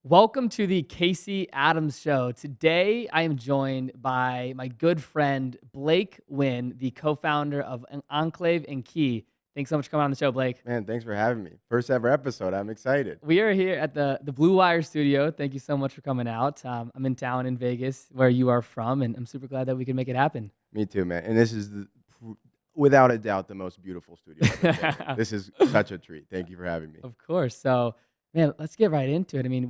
Welcome to the Casey Adams Show. Today, I am joined by my good friend Blake Wynn, the co-founder of Enclave and Key. Thanks so much for coming on the show, Blake. Man, thanks for having me. First ever episode. I'm excited. We are here at the Blue Wire Studio. Thank you so much for coming out. I'm in town in Vegas, where you are from, and I'm super glad that we can make it happen. Me too, man. And this is without a doubt the most beautiful studio I've ever been in. This is such a treat. Thank you for having me. Of course. So, man, let's get right into it. I mean,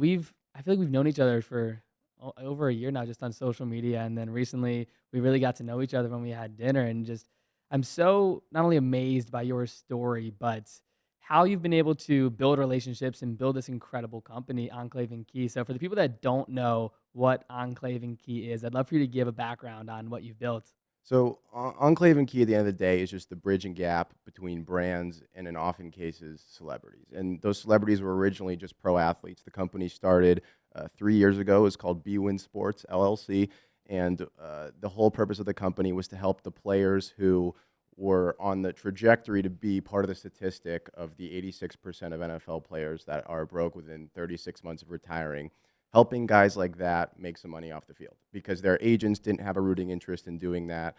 I feel like we've known each other for over a year now, just on social media. And then recently, we really got to know each other when we had dinner. And just, I'm so not only amazed by your story, but how you've been able to build relationships and build this incredible company, Enclave and Key. So, for the people that don't know what Enclave and Key is, I'd love for you to give a background on what you've built. So, Enclave and Key at the end of the day is just the bridge and gap between brands and, in often cases, celebrities. And those celebrities were originally just pro athletes. The company started 3 years ago. It was called Wynn Sports LLC. And the whole purpose of the company was to help the players who were on the trajectory to be part of the statistic of the 86% of NFL players that are broke within 36 months of retiring, helping guys like that make some money off the field because their agents didn't have a rooting interest in doing that.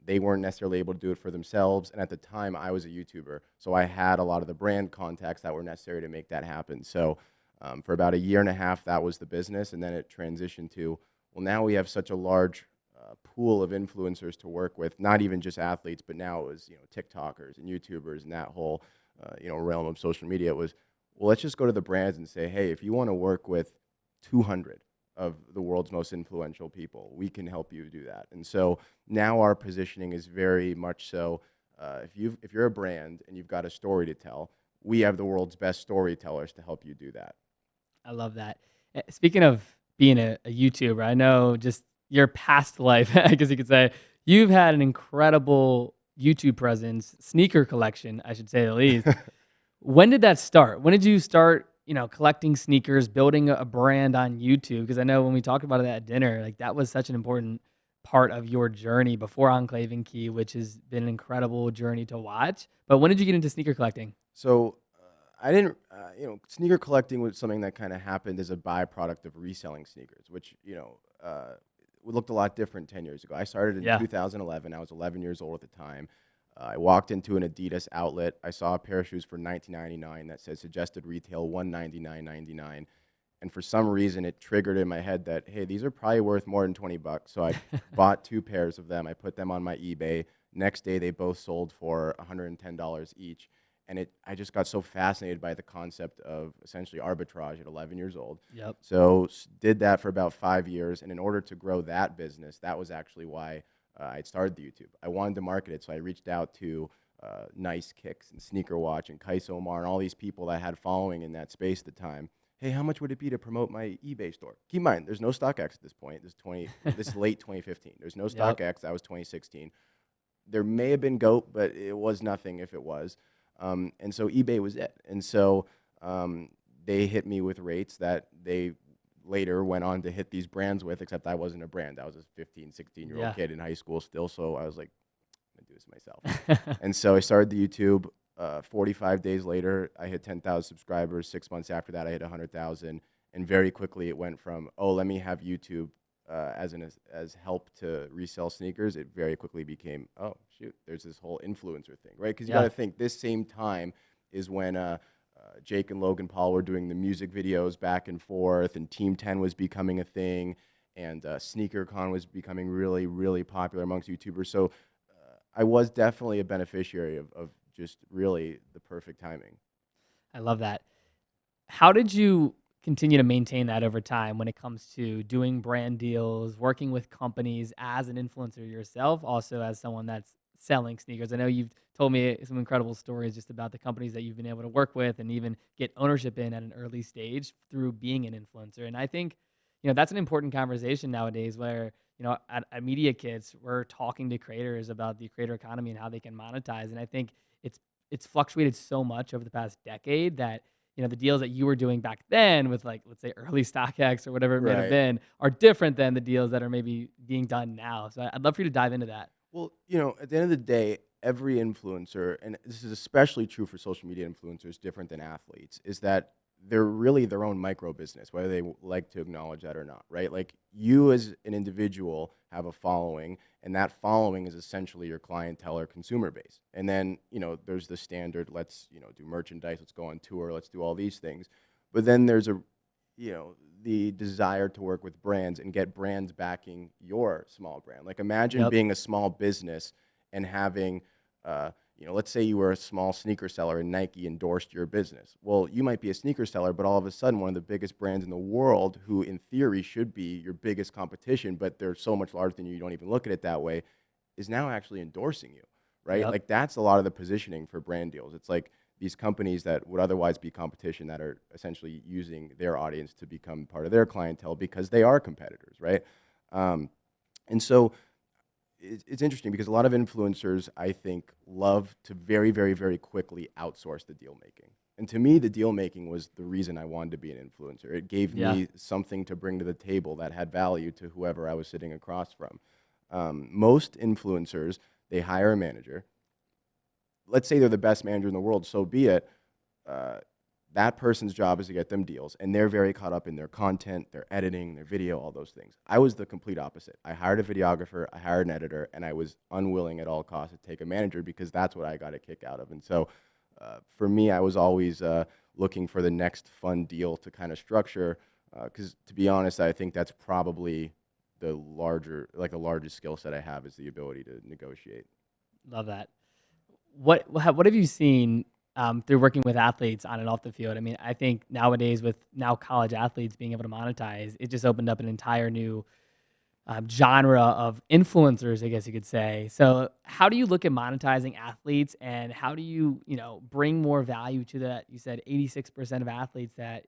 They weren't necessarily able to do it for themselves. And at the time, I was a YouTuber, so I had a lot of the brand contacts that were necessary to make that happen. So for about a year and a half, that was the business. And then it transitioned to, well, now we have such a large pool of influencers to work with, not even just athletes, but now it was, TikTokers and YouTubers and that whole, realm of social media. It was, well, let's just go to the brands and say, hey, if you want to work with 200 of the world's most influential people, we can help you do that. And so now our positioning is very much so, if you're a brand and you've got a story to tell, we have the world's best storytellers to help you do that. I love that. Speaking of being a YouTuber, I know just your past life, I guess you could say, you've had an incredible YouTube presence, sneaker collection, I should say the least. When did that start? When did you start, collecting sneakers, building a brand on YouTube? Because I know when we talked about it at dinner, like that was such an important part of your journey before Enclave and Key, which has been an incredible journey to watch. But when did you get into sneaker collecting? So I didn't, sneaker collecting was something that kind of happened as a byproduct of reselling sneakers, which, looked a lot different 10 years ago. I started in Yeah. 2011. I was 11 years old at the time. I walked into an Adidas outlet. I saw a pair of shoes for $19.99 that said suggested retail $199.99. And for some reason, it triggered in my head that, hey, these are probably worth more than $20. So I bought two pairs of them. I put them on my eBay. Next day, they both sold for $110 each. And I just got so fascinated by the concept of essentially arbitrage at 11 years old. Yep. So did that for about 5 years. And in order to grow that business, that was actually why I started the YouTube. I wanted to market it, so I reached out to Nice Kicks and Sneaker Watch and Kais Omar and all these people that I had following in that space at the time. Hey, how much would it be to promote my eBay store? Keep in mind, there's no StockX at this point. This is late 2015. There's no Yep. StockX. That was 2016. There may have been Goat, but it was nothing if it was. And so eBay was it. And so they hit me with rates that they later went on to hit these brands with, except I wasn't a brand. I was a 15, 16-year-old Yeah. kid in high school still, so I was like, I'm going to do this myself. And so I started the YouTube. 45 days later, I hit 10,000 subscribers. 6 months after that, I hit 100,000. And very quickly, it went from, oh, let me have YouTube as help to resell sneakers. It very quickly became, oh, shoot, there's this whole influencer thing, right? Because you got to think, this same time is when Jake and Logan Paul were doing the music videos back and forth, and Team 10 was becoming a thing, and SneakerCon was becoming really, really popular amongst YouTubers. So I was definitely a beneficiary of just really the perfect timing. I love that. How did you continue to maintain that over time when it comes to doing brand deals, working with companies as an influencer yourself, also as someone that's selling sneakers? I know you've told me some incredible stories just about the companies that you've been able to work with and even get ownership in at an early stage through being an influencer. And I think, that's an important conversation nowadays where, at Media Kits, we're talking to creators about the creator economy and how they can monetize. And I think it's fluctuated so much over the past decade that the deals that you were doing back then with, like, let's say early StockX or whatever it may have Right. been are different than the deals that are maybe being done now. So I'd love for you to dive into that. Well, at the end of the day, every influencer, and this is especially true for social media influencers, different than athletes, is that they're really their own micro business, whether they like to acknowledge that or not, right? Like you as an individual have a following, and that following is essentially your clientele or consumer base. And then, there's the standard, let's, do merchandise, let's go on tour, let's do all these things. But then there's the desire to work with brands and get brands backing your small brand. Like imagine Yep. being a small business and having, let's say you were a small sneaker seller and Nike endorsed your business. Well, you might be a sneaker seller, but all of a sudden, one of the biggest brands in the world, who in theory should be your biggest competition, but they're so much larger than you don't even look at it that way, is now actually endorsing you, right? Yep. Like that's a lot of the positioning for brand deals. It's like these companies that would otherwise be competition that are essentially using their audience to become part of their clientele because they are competitors, right? And so it's interesting because a lot of influencers, I think, love to very, very, very quickly outsource the deal making. And to me, the deal making was the reason I wanted to be an influencer. It gave Yeah. me something to bring to the table that had value to whoever I was sitting across from. Most influencers, they hire a manager. Let's say they're the best manager in the world, so be it. Uh, that person's job is to get them deals, and they're very caught up in their content, their editing, their video, all those things. I was the complete opposite. I hired a videographer, I hired an editor, and I was unwilling at all costs to take a manager because that's what I got a kick out of. And so for me, I was always looking for the next fun deal to kind of structure because, to be honest, I think that's probably the largest skill set I have is the ability to negotiate. Love that. What have you seen through working with athletes on and off the field? I mean, I think nowadays with now college athletes being able to monetize, it just opened up an entire new genre of influencers, I guess you could say. So, how do you look at monetizing athletes, and how do you, bring more value to that? You said 86% of athletes that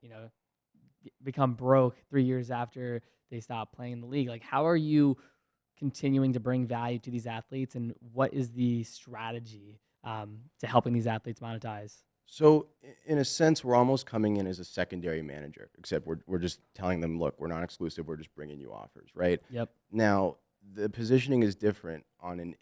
become broke 3 years after they stop playing in the league. Like, how are you continuing to bring value to these athletes, and what is the strategy to helping these athletes monetize? So, in a sense, we're almost coming in as a secondary manager, except we're just telling them, look, we're not exclusive. We're just bringing you offers, right? Yep. Now, the positioning is different on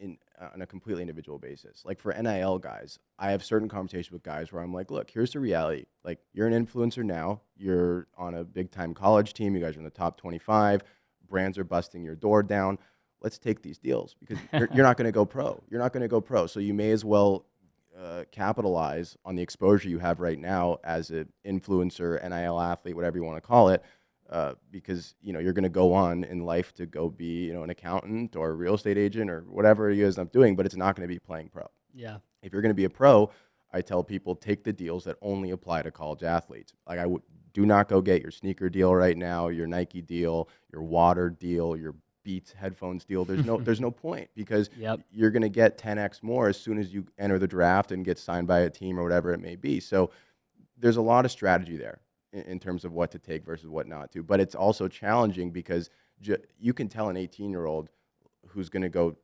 a completely individual basis. Like for NIL guys, I have certain conversations with guys where I'm like, look, here's the reality. Like you're an influencer now. You're on a big time college team. You guys are in the top 25. Brands are busting your door down. Let's take these deals because you're not going to go pro. You're not going to go pro. So you may as well capitalize on the exposure you have right now as an influencer, NIL athlete, whatever you want to call it, because you're going to go on in life to go be an accountant or a real estate agent or whatever you end up doing, but it's not going to be playing pro. Yeah. If you're going to be a pro, I tell people take the deals that only apply to college athletes. Like do not go get your sneaker deal right now, your Nike deal, your water deal, your Beats headphones deal. There's no point because Yep. you're going to get 10x more as soon as you enter the draft and get signed by a team or whatever it may be. So there's a lot of strategy there in terms of what to take versus what not to. But it's also challenging because you can tell an 18-year-old who's going to go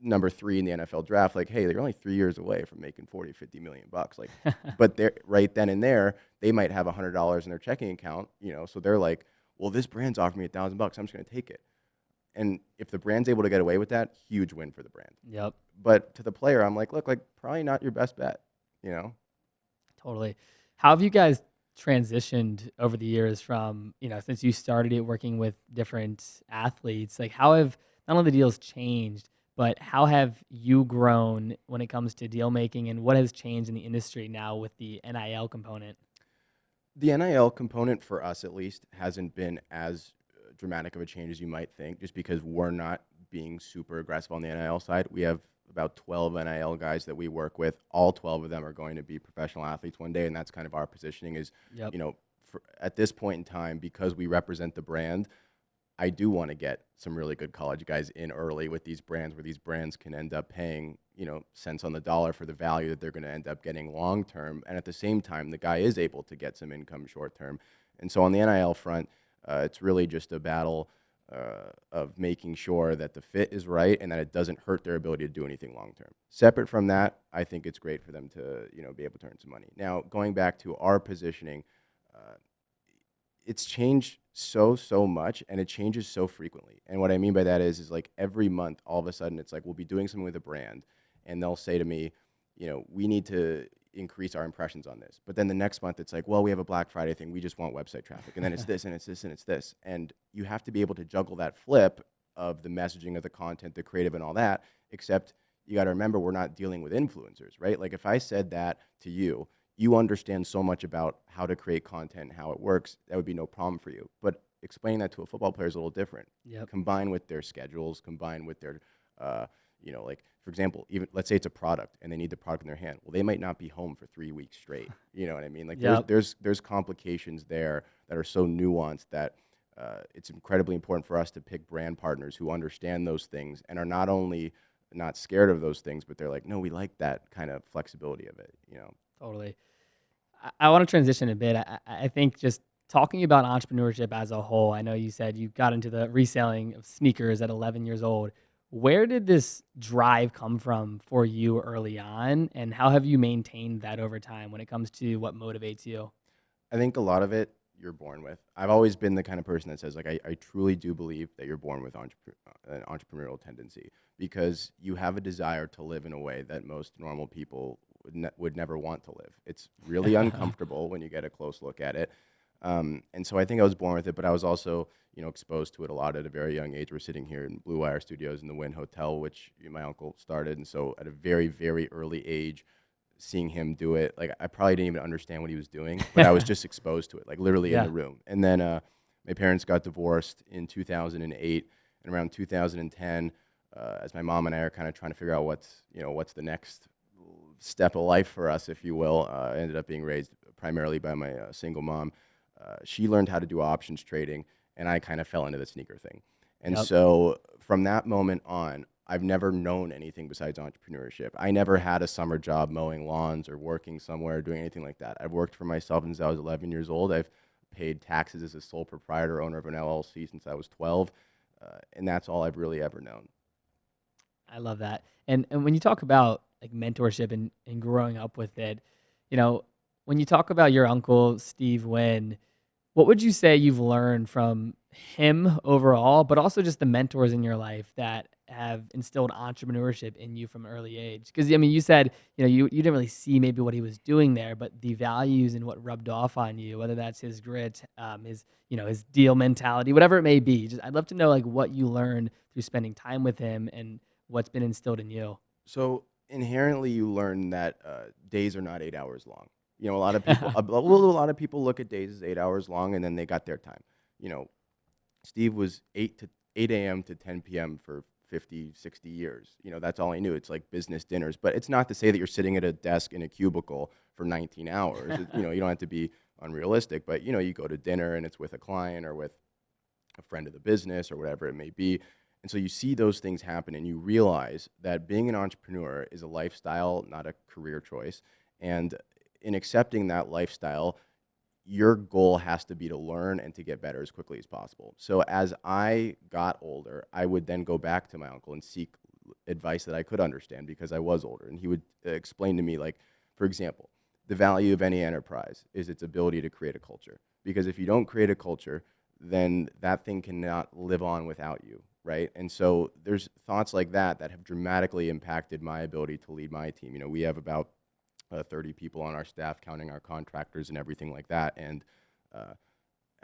number 3 in the NFL draft, like, hey, they're only 3 years away from making 40, 50 million bucks. Like, but they're right then and there, they might have $100 in their checking account, so they're like, well, this brand's offering me $1,000. I'm just going to take it. And if the brand's able to get away with that, huge win for the brand. Yep. But to the player, I'm like, look, like probably not your best bet, Totally. How have you guys transitioned over the years from, since you started it working with different athletes? Like, how have not only the deals changed, but how have you grown when it comes to deal making, and what has changed in the industry now with the NIL component? The NIL component for us, at least, hasn't been as dramatic of a change as you might think, just because we're not being super aggressive on the NIL side. We have about 12 NIL guys that we work with. All 12 of them are going to be professional athletes one day, and that's kind of our positioning is, Yep. at this point in time, because we represent the brand, I do want to get some really good college guys in early with these brands where these brands can end up paying, cents on the dollar for the value that they're going to end up getting long term. And at the same time, the guy is able to get some income short term. And so on the NIL front, it's really just a battle of making sure that the fit is right and that it doesn't hurt their ability to do anything long term. Separate from that, I think it's great for them to be able to earn some money. Now, going back to our positioning, it's changed so much, and it changes so frequently. And what I mean by that is like every month, all of a sudden, it's like we'll be doing something with a brand, and they'll say to me, we need to increase our impressions on this. But then the next month it's like, well, we have a Black Friday thing. We just want website traffic. And then it's this and it's this and it's this. And you have to be able to juggle that flip of the messaging of the content, the creative and all that, except you got to remember we're not dealing with influencers, right? Like if I said that to you, you understand so much about how to create content and how it works, that would be no problem for you. But explaining that to a football player is a little different. Yep. Combined with their schedules, combined with their, like for example, even let's say it's a product and they need the product in their hand. Well, they might not be home for 3 weeks straight. You know what I mean? Like Yep. there's complications there that are so nuanced that it's incredibly important for us to pick brand partners who understand those things and are not only not scared of those things, but they're like, no, we like that kind of flexibility of it. Totally. I want to transition a bit. I think just talking about entrepreneurship as a whole, I know you said you got into the reselling of sneakers at 11 years old. Where did this drive come from for you early on, and how have you maintained that over time when it comes to what motivates you? I think a lot of it you're born with. I've always been the kind of person that says, like, I truly do believe that you're born with an entrepreneurial tendency because you have a desire to live in a way that most normal people would never want to live. It's really uncomfortable when you get a close look at it. And so I think I was born with it, but I was also, exposed to it a lot at a very young age. We're sitting here in Blue Wire Studios in the Wynn Hotel, which my uncle started. And so at a very, very early age, seeing him do it, like I probably didn't even understand what he was doing, but I was just exposed to it, like literally in Yeah. the room. And then my parents got divorced in 2008, and around 2010, as my mom and I are kind of trying to figure out what's the next step of life for us, if you will. I ended up being raised primarily by my single mom. She learned how to do options trading, and I kind of fell into the sneaker thing. And Yep. so from that moment on, I've never known anything besides entrepreneurship. I never had a summer job mowing lawns or working somewhere, doing anything like that. I've worked for myself since I was 11 years old. I've paid taxes as a sole proprietor, owner of an LLC since I was 12. And that's all I've really ever known. I love that. And when you talk about like mentorship and growing up with it, when you talk about your uncle, Steve Wynn, what would you say you've learned from him overall, but also just the mentors in your life that have instilled entrepreneurship in you from an early age? Because, I mean, you said, you didn't really see maybe what he was doing there, but the values and what rubbed off on you, whether that's his grit, his deal mentality, whatever it may be. Just I'd love to know like what you learned through spending time with him and what's been instilled in you. So inherently, you learn that days are not 8 hours long. A lot of people, a lot of people look at days as 8 hours long, and then they got their time. Steve was 8 a.m. to 10 p.m. for 50, 60 years. That's all he knew. It's like business dinners. But it's not to say that you're sitting at a desk in a cubicle for 19 hours. You don't have to be unrealistic, but, you go to dinner and it's with a client or with a friend of the business or whatever it may be. And so you see those things happen and you realize that being an entrepreneur is a lifestyle, not a career choice. And in accepting that lifestyle, your goal has to be to learn and to get better as quickly as possible. So as I got older, I would then go back to my uncle and seek advice that I could understand because I was older. And he would explain to me, like, for example, the value of any enterprise is its ability to create a culture. Because if you don't create a culture, then that thing cannot live on without you, right? And so there's thoughts like that have dramatically impacted my ability to lead my team. We have about 30 people on our staff, counting our contractors and everything like that. And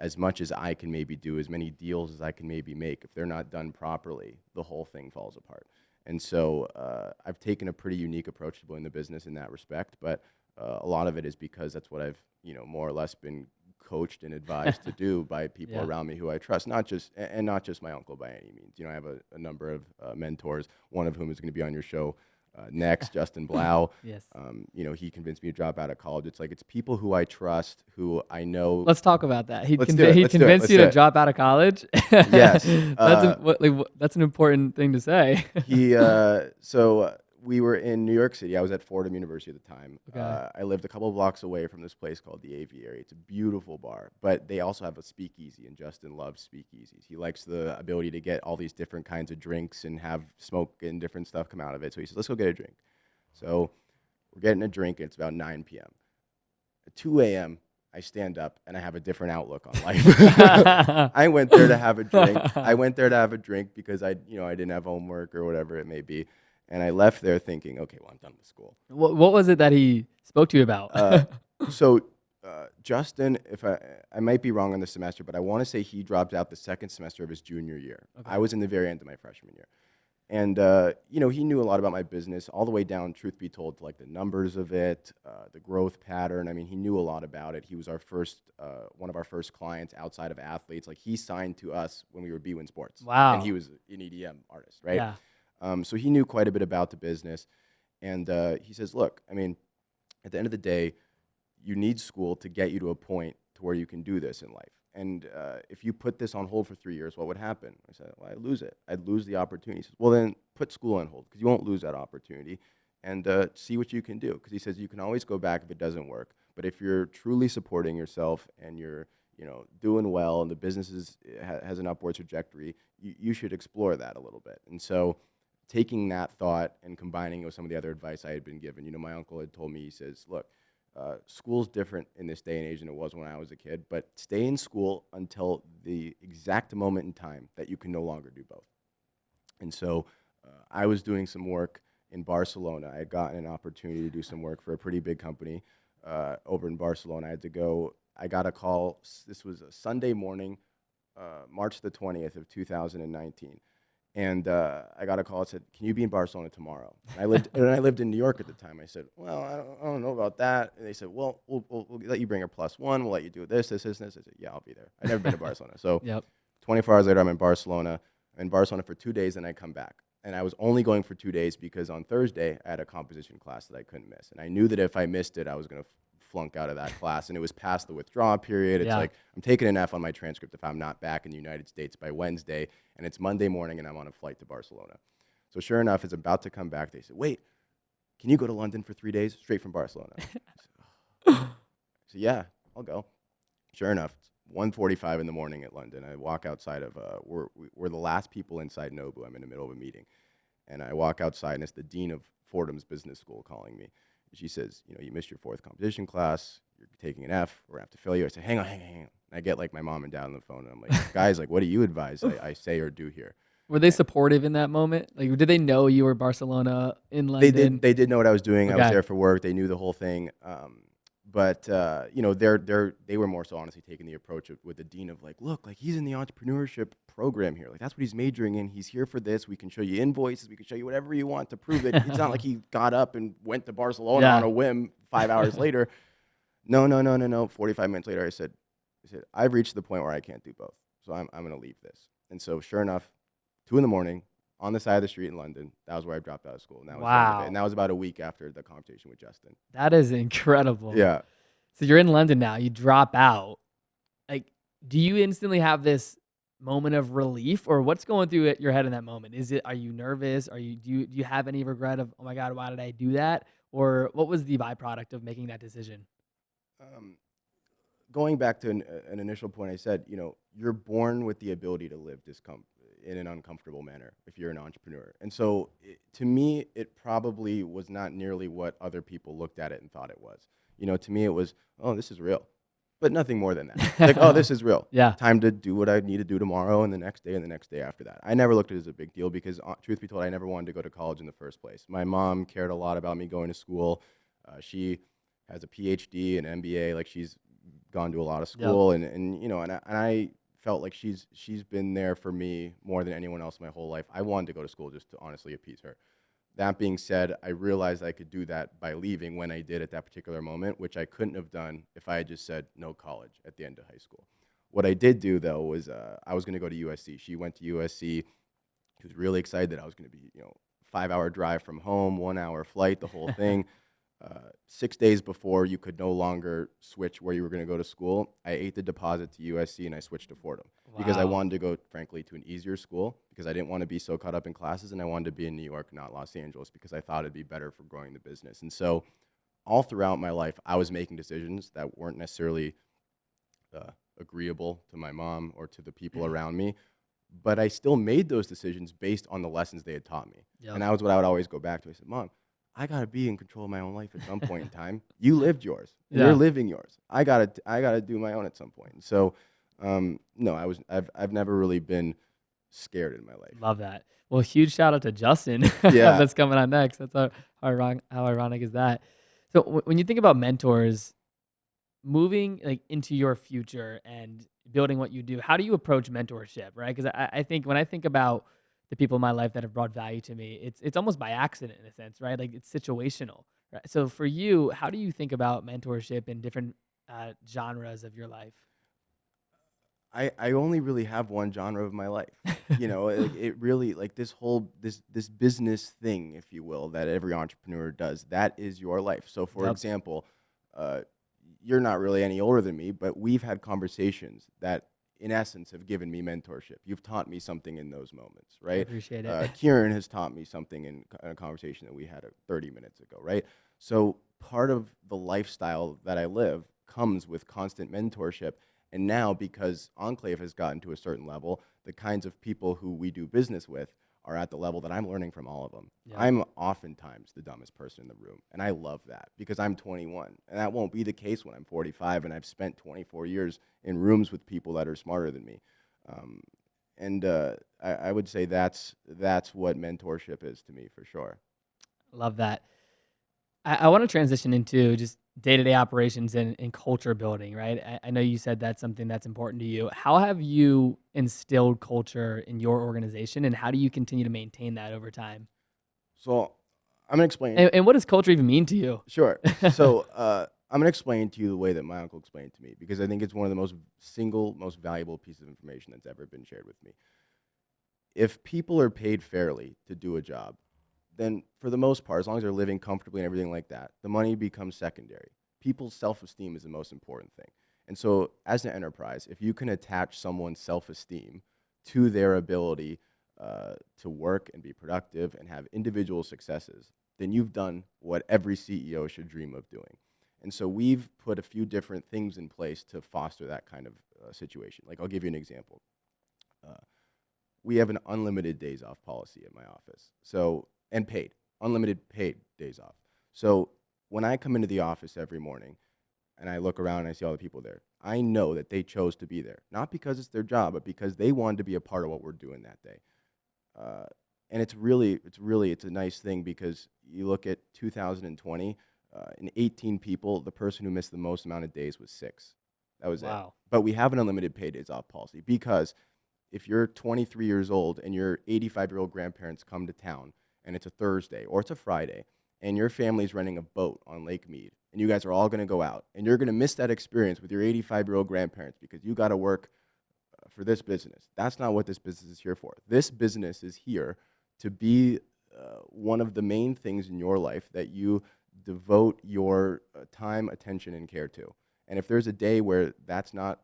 as much as I can maybe do, as many deals as I can maybe make, if they're not done properly, the whole thing falls apart. And so I've taken a pretty unique approach to building the business in that respect. But a lot of it is because that's what I've, more or less been coached and advised to do by people around me who I trust, not just my uncle by any means. I have a number of mentors, one of whom is going to be on your show next, Justin Blau. Yes. He convinced me to drop out of college. It's like, it's people who I trust, who I know. Let's talk about that. He Let's do it. convinced you to drop out of college. Yes. That's an important thing to say. So we were in New York City. I was at Fordham University at the time. Okay. I lived a couple of blocks away from this place called the Aviary. It's a beautiful bar, but they also have a speakeasy, and Justin loves speakeasies. He likes the ability to get all these different kinds of drinks and have smoke and different stuff come out of it. So he said, let's go get a drink. So we're getting a drink, and it's about 9 p.m. At 2 a.m., I stand up, and I have a different outlook on life. I went there to have a drink. because I didn't have homework or whatever it may be. And I left there thinking, okay, well, I'm done with school. What was it that he spoke to you about? Uh, so Justin, if I might be wrong on the semester, but I want to say he dropped out the second semester of his junior year. I Okay. was in the very end of my freshman year. And, he knew a lot about my business all the way down, truth be told, to like the numbers of it, the growth pattern. I mean, he knew a lot about it. He was one of our first clients outside of athletes. Like he signed to us when we were Wynn Sports, and he Wow. was an EDM artist, right? Yeah. So he knew quite a bit about the business. And he says, look, I mean, at the end of the day, you need school to get you to a point to where you can do this in life. And if you put this on hold for 3 years, what would happen? I said, well, I'd lose it. I'd lose the opportunity. He says, well, then put school on hold because you won't lose that opportunity and see what you can do. Because he says you can always go back if it doesn't work. But if you're truly supporting yourself and you're doing well and the business has an upward trajectory, you should explore that a little bit. And so taking that thought and combining it with some of the other advice I had been given, my uncle had told me, he says, look, school's different in this day and age than it was when I was a kid, but stay in school until the exact moment in time that you can no longer do both. And so I was doing some work in Barcelona. I had gotten an opportunity to do some work for a pretty big company over in Barcelona. I got a call. This was a Sunday morning, March the 20th of 2019. And I got a call that said, "Can you be in Barcelona tomorrow?" And I lived in New York at the time. I said, "Well, I don't know about that." And they said, "Well, we'll let you bring a +1. We'll let you do this, this, this, and this." I said, "Yeah, I'll be there." I've never been to Barcelona. So Yep. 24 hours later, I'm in Barcelona. I'm in Barcelona for 2 days, and I come back. And I was only going for 2 days because on Thursday, I had a composition class that I couldn't miss. And I knew that if I missed it, I was going to flunk out of that class. And it was past the withdrawal period. It's Yeah. like I'm taking an F on my transcript if I'm not back in the United States by Wednesday. And it's Monday morning, and I'm on a flight to Barcelona. So sure enough, it's about to come back. They said, "Wait, can you go to London for 3 days straight from Barcelona?" I said, "Oh." So yeah, I'll go. Sure enough, it's 1:45 in the morning at London. I walk outside of we're the last people inside Nobu. I'm in the middle of a meeting, and I walk outside, and it's the dean of Fordham's Business School calling me. She says, "You missed your 4th composition class. You're taking an F. We're gonna have to fail you." I say, "Hang on." And I get like my mom and dad on the phone, and I'm like, "Guys, like, what do you advise I say or do here?" Were they supportive in that moment? Like, did they know you were Barcelona in They did. London? They did know what I was doing. I was Okay. there for work. They knew the whole thing. But they were more so honestly taking the approach with the dean of like, look, like he's in the entrepreneurship program here. Like that's what he's majoring in. He's here for this. We can show you invoices. We can show you whatever you want to prove it. It's not like he got up and went to Barcelona on Yeah. a whim 5 hours later. No, no, no, no, no. 45 minutes later, I said, I've reached the point where I can't do both. So I'm going to leave this. And so sure enough, 2 in the morning on the side of the street in London, that was where I dropped out of school. And that was the end of it. Wow. And that was about a week after the conversation with Justin. That is incredible. Yeah. So you're in London now, you drop out. Like, do you instantly have this moment of relief, or what's going through your head in that moment? Are you nervous? Do you have any regret of, "Oh my God, why did I do that?" Or what was the byproduct of making that decision? Um, Going back to an initial point, I said, you're born with the ability to live in an uncomfortable manner if you're an entrepreneur. And so to me, it probably was not nearly what other people looked at it and thought it was. To me, it was, oh, this is real, but nothing more than that. Like, oh, this is real. Yeah. Time to do what I need to do tomorrow and the next day and the next day after that. I never looked at it as a big deal because, truth be told, I never wanted to go to college in the first place. My mom cared a lot about me going to school. She has a PhD and MBA. Like she's gone to a lot of Yep. school, and I felt like she's been there for me more than anyone else my whole life. I wanted to go to school just to honestly appease her. That being said, I realized I could do that by leaving when I did at that particular moment, which I couldn't have done if I had just said no college at the end of high school. What I did do though was I was going to go to USC. She went to USC. She was really excited that I was going to be 5-hour drive from home, 1-hour flight, the whole thing. 6 days before you could no longer switch where you were going to go to school, I ate the deposit to USC and I switched to Fordham because I Wow. wanted to go, frankly, to an easier school because I didn't want to be so caught up in classes, and I wanted to be in New York, not Los Angeles, because I thought it'd be better for growing the business. And so all throughout my life, I was making decisions that weren't necessarily agreeable to my mom or to the people around me, but I still made those decisions based on the lessons they had taught me. Yep. And that was what I would always go back to. I said, "Mom, I gotta be in control of my own life at some point in time. You lived yours. And Yeah. You're living yours. I gotta do my own at some point." And so, no, I've never really been scared in my life. Love that. Well, huge shout out to Justin Yeah. that's coming on next. That's how ironic is that? So when you think about mentors moving like into your future and building what you do, how do you approach mentorship, right? Because I think when I think about the people in my life that have brought value to me, it's almost by accident in a sense, right? Like it's situational, right? So for you, how do you think about mentorship in different genres of your life? I only really have one genre of my life. You know, like it really like this business thing, if you will, that every entrepreneur does. That is your life. So, for Yep, example, uh, you're not really any older than me, but we've had conversations that, in essence, have given me mentorship. You've taught me something in those moments, I right? appreciate it. Kieran has taught me something in a conversation that we had 30 minutes ago, right? So, part of the lifestyle that I live comes with constant mentorship. And now, because Enclave has gotten to a certain level, the kinds of people who we do business with are at the level that I'm learning from all of them. Yep. I'm oftentimes the dumbest person in the room, and I love that because I'm 21, and that won't be the case when I'm 45, and I've spent 24 years in rooms with people that are smarter than me. Um, and I would say that's what mentorship is to me for sure. Love that. I want to transition into just day-to-day operations and culture building, right? I know you said that's something that's important to you. How have you instilled culture in your organization, and how do you continue to maintain that over time? So I'm gonna explain. And what does culture even mean to you? Sure. So I'm gonna explain to you the way that my uncle explained it to me because I think it's one of the most valuable pieces of information that's ever been shared with me. If people are paid fairly to do a job, then for the most part, as long as they're living comfortably and everything like that, the money becomes secondary. People's self-esteem is the most important thing. And so, as an enterprise, if you can attach someone's self-esteem to their ability to work and be productive and have individual successes, then you've done what every CEO should dream of doing. And so, we've put a few different things in place to foster that kind of situation. Like, I'll give you an example. Uh, we have an unlimited days off policy at my office. So, and paid, unlimited paid days off. So, when I come into the office every morning and I look around and I see all the people there, I know that they chose to be there, not because it's their job, but because they wanted to be a part of what we're doing that day. Uh, and it's a nice thing because you look at 2020, in 18 people, the person who missed the most amount of days was 6. That was it. Wow. But we have an unlimited paid days off policy because if you're 23 years old and your 85-year-old grandparents come to town and it's a Thursday or it's a Friday and your family's renting a boat on Lake Mead and you guys are all going to go out and you're going to miss that experience with your 85-year-old grandparents because you got to work for this business. That's not what this business is here for. This business is here to be one of the main things in your life that you devote your time, attention, and care to. And if there's a day where that's not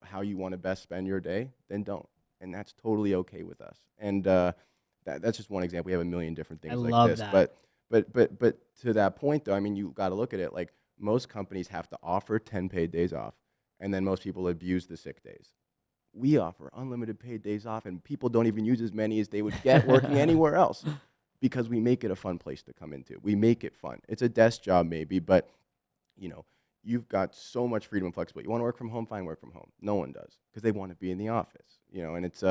how you want to best spend your day, then don't. And that's totally okay with us. And that's just one example. We have a million different I things like love this. that. But to that point, though, I mean, you got to look at it like most companies have to offer 10 paid days off, and then most people abuse the sick days. We offer unlimited paid days off, and people don't even use as many as they would get working anywhere else because we make it a fun place to come into. We make it fun. It's a desk job maybe, but you know, you've got so much freedom and flexibility. You want to work from home, fine, work from home. No one does because they want to be in the office, you know, and it's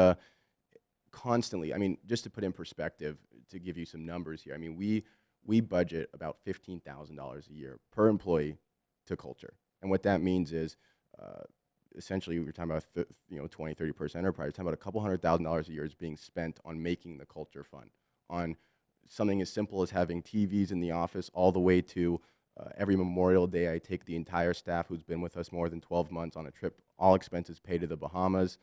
constantly, I mean, just to put in perspective, to give you some numbers here, I mean, we budget about $15,000 a year per employee to culture. And what that means is essentially we're talking about 20, 30-person enterprise. We're talking about a couple $100,000 a year is being spent on making the culture fun, on something as simple as having TVs in the office all the way to every Memorial Day, I take the entire staff who's been with us more than 12 months on a trip, all expenses paid to the Bahamas.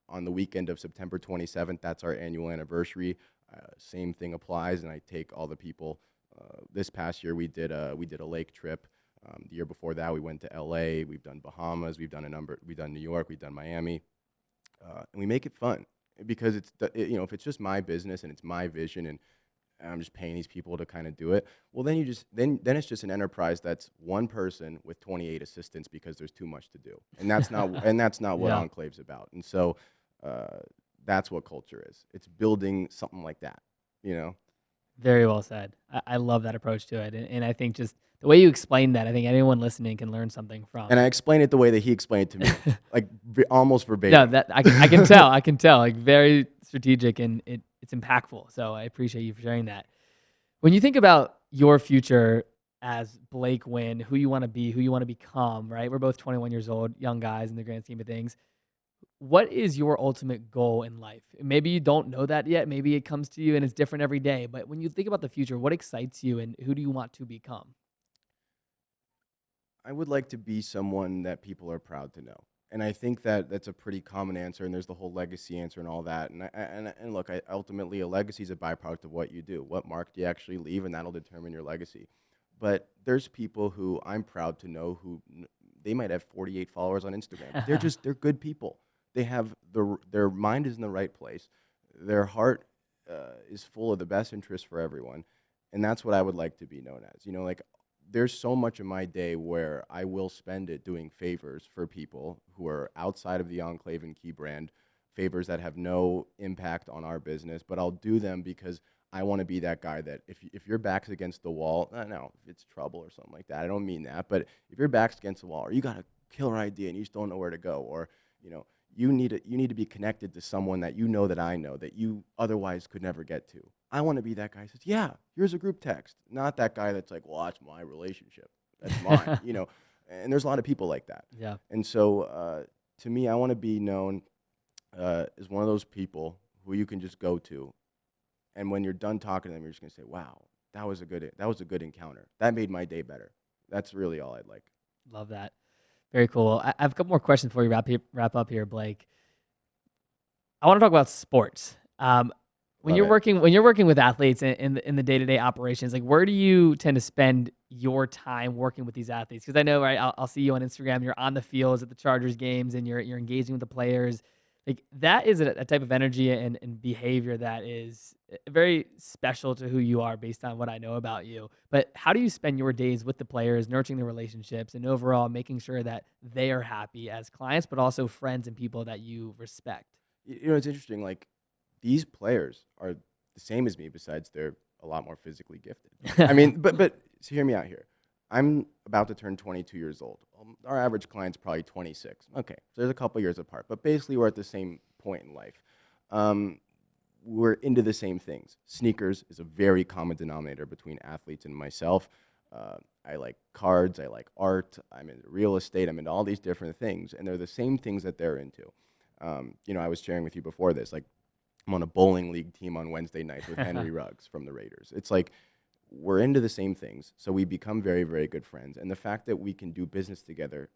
On the weekend of September 27th, that's our annual anniversary. Same thing applies, and I take all the people. This past year, we did a lake trip. The year before that, we went to LA. We've done Bahamas. We've done New York. We've done Miami, and we make it fun because if it's just my business and it's my vision and I'm just paying these people to kind of do it. Well, then then it's just an enterprise that's one person with 28 assistants because there's too much to do, and that's not what Yeah. Enclave's about. And so that's what culture is. It's building something like that, you know. Very well said. I love that approach to it, and I think just the way you explain that, I think anyone listening can learn something And from. I explained it the way that he explained it to me, like almost No, verbatim. that I can tell. I can tell. Like very strategic and it's impactful. So I appreciate you for sharing that. When you think about your future as Blake Wynn, who you want to be, who you want to become, right? We're both 21 years old, young guys in the grand scheme of things. What is your ultimate goal in life? Maybe you don't know that yet. Maybe it comes to you and it's different every day. But when you think about the future, what excites you and who do you want to become? I would like to be someone that people are proud to know. And I think that that's a pretty common answer. And there's the whole legacy answer and all that. And look, ultimately, a legacy is a byproduct of what you do. What mark do you actually leave? And that'll determine your legacy. But there's people who I'm proud to know who they might have 48 followers on Instagram. They're good people. They have their mind is in the right place. Their heart is full of the best interest for everyone. And that's what I would like to be known as. Like there's so much of my day where I will spend it doing favors for people who are outside of the Enclave and Key brand, favors that have no impact on our business, but I'll do them because I want to be that guy that if your back's against the wall, no, if it's trouble or something like that, I don't mean that, but if your back's against the wall or you got a killer idea and you just don't know where to go, or you need to be connected to someone that you know that I know that you otherwise could never get to. I want to be that guy who says, yeah, here's a group text. Not that guy that's like, well, that's my relationship. That's mine. And there's a lot of people like that. Yeah. And so to me, I want to be known as one of those people who you can just go to. And when you're done talking to them, you're just going to say, wow, that was a good encounter. That made my day better. That's really all I'd like. Love that. Very cool. I have a couple more questions before we wrap up here, Blake. I want to talk about sports. When Love you're it. working with athletes in the day-to-day operations, like where do you tend to spend your time working with these athletes? Because I know, right? I'll see you on Instagram. You're on the fields at the Chargers games, and you're engaging with the players. Like that is a type of energy and behavior that is very special to who you are, based on what I know about you. But how do you spend your days with the players, nurturing the relationships, and overall making sure that they are happy as clients, but also friends and people that you respect? It's interesting. Like these players are the same as me, besides they're a lot more physically gifted. I mean, but so hear me out here. I'm about to turn 22 years old. Our average client's probably 26. Okay, so there's a couple years apart, but basically we're at the same point in life. We're into the same things. Sneakers is a very common denominator between athletes and myself. I like cards, I like art, I'm into real estate, I'm into all these different things, and they're the same things that they're into. I was sharing with you before this, like I'm on a bowling league team on Wednesday nights with Henry Ruggs from the Raiders. It's like we're into the same things, so we become very, very good friends. And the fact that we can do business together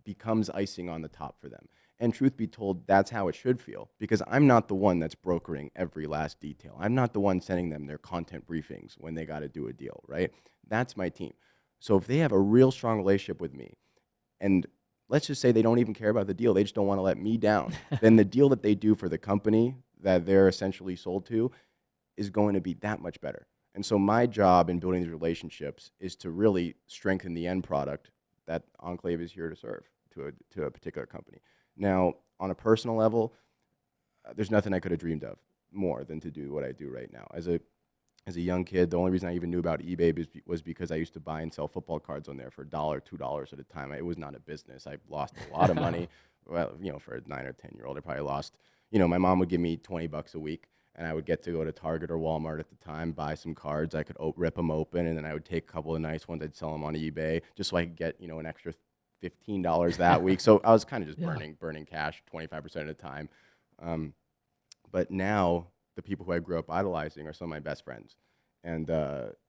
becomes icing on the top for them. And truth be told, that's how it should feel, because I'm not the one that's brokering every last detail. I'm not the one sending them their content briefings when they got to do a deal, right? That's my team. So if they have a real strong relationship with me, and let's just say they don't even care about the deal, they just don't want to let me down, then the deal that they do for the company that they're essentially sold to is going to be that much better. And so my job in building these relationships is to really strengthen the end product that Enclave is here to serve to a particular company. Now, on a personal level, there's nothing I could have dreamed of more than to do what I do right now. As a young kid, the only reason I even knew about eBay was because I used to buy and sell football cards on there for $1, $2 at a time. It was not a business. I lost a lot of money. Well, for a 9 or 10-year-old, I probably lost. My mom would give me $20 a week, and I would get to go to Target or Walmart at the time, buy some cards. I could rip them open, and then I would take a couple of nice ones. I'd sell them on eBay just so I could get an extra $15 that week. So I was kind of just Yeah. burning cash 25% of the time. But now the people who I grew up idolizing are some of my best friends, and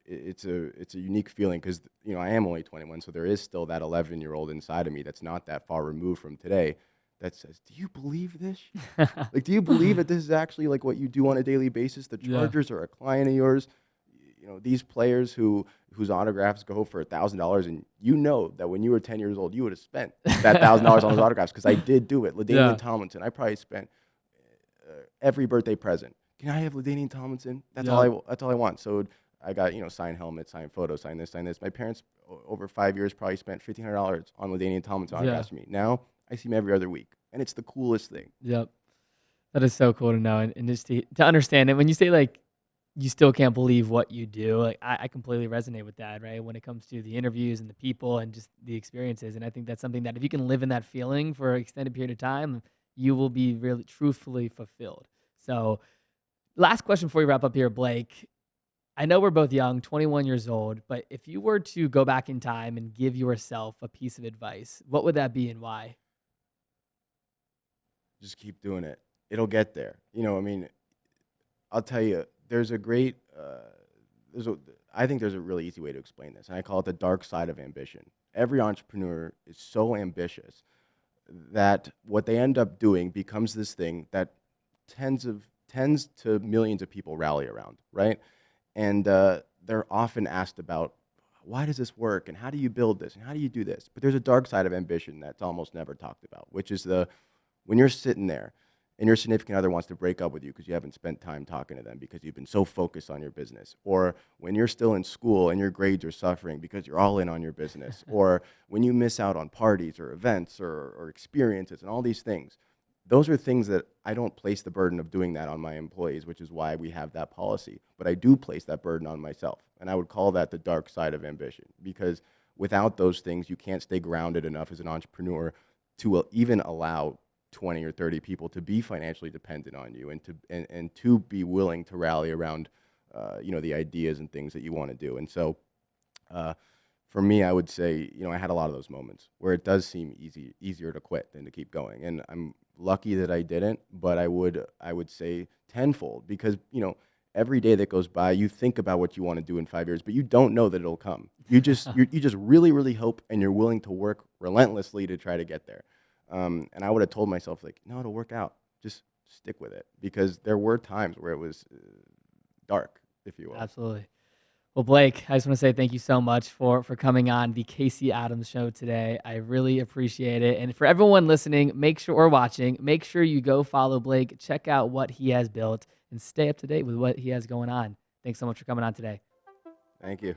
it's a unique feeling because I am only 21, so there is still that 11-year-old inside of me that's not that far removed from today that says, "Do you believe this? Like, do you believe that this is actually like what you do on a daily basis? The Yeah. Chargers are a client of yours. These players whose autographs go for $1,000, and that when you were 10 years old, you would have spent that $1,000 on those autographs because I did do it. Yeah. LaDainian Tomlinson, I probably spent every birthday present. Can I have LaDainian Tomlinson? That's Yeah. all I want. So I got signed helmets, signed photos, signed this, signed this. My parents over 5 years probably spent $1,500 on LaDainian Tomlinson autographs for me. Now I see him every other week, and it's the coolest thing. Yep. That is so cool to know, and just to understand it. When you say like you still can't believe what you do. Like I completely resonate with that, right? When it comes to the interviews and the people and just the experiences. And I think that's something that if you can live in that feeling for an extended period of time, you will be really truthfully fulfilled. So last question before we wrap up here, Blake. I know we're both young, 21 years old, but if you were to go back in time and give yourself a piece of advice, what would that be and why? Just keep doing it. It'll get there. I mean, I'll tell you, there's a great, there's a, I think there's a really easy way to explain this, and I call it the dark side of ambition. Every entrepreneur is so ambitious that what they end up doing becomes this thing that tens to millions of people rally around, right? And they're often asked about why does this work and how do you build this and how do you do this? But there's a dark side of ambition that's almost never talked about, which is when you're sitting there and your significant other wants to break up with you because you haven't spent time talking to them because you've been so focused on your business, or when you're still in school and your grades are suffering because you're all in on your business, or when you miss out on parties or events or experiences and all these things. Those are things that I don't place the burden of doing that on my employees, which is why we have that policy. But I do place that burden on myself. And I would call that the dark side of ambition, because without those things, you can't stay grounded enough as an entrepreneur to even allow 20 or 30 people to be financially dependent on you and to be willing to rally around the ideas and things that you want to do. And so for me, I would say, I had a lot of those moments where it does seem easier to quit than to keep going. And I'm lucky that I didn't, but I would say tenfold, because, every day that goes by, you think about what you want to do in 5 years, but you don't know that it'll come. You just you just really, really hope, and you're willing to work relentlessly to try to get there. And I would have told myself, like, no, it'll work out. Just stick with it, because there were times where it was dark, if you will. Absolutely. Well, Blake, I just want to say thank you so much for coming on the Casey Adams Show today. I really appreciate it. And for everyone listening, or watching, make sure you go follow Blake, check out what he has built, and stay up to date with what he has going on. Thanks so much for coming on today. Thank you.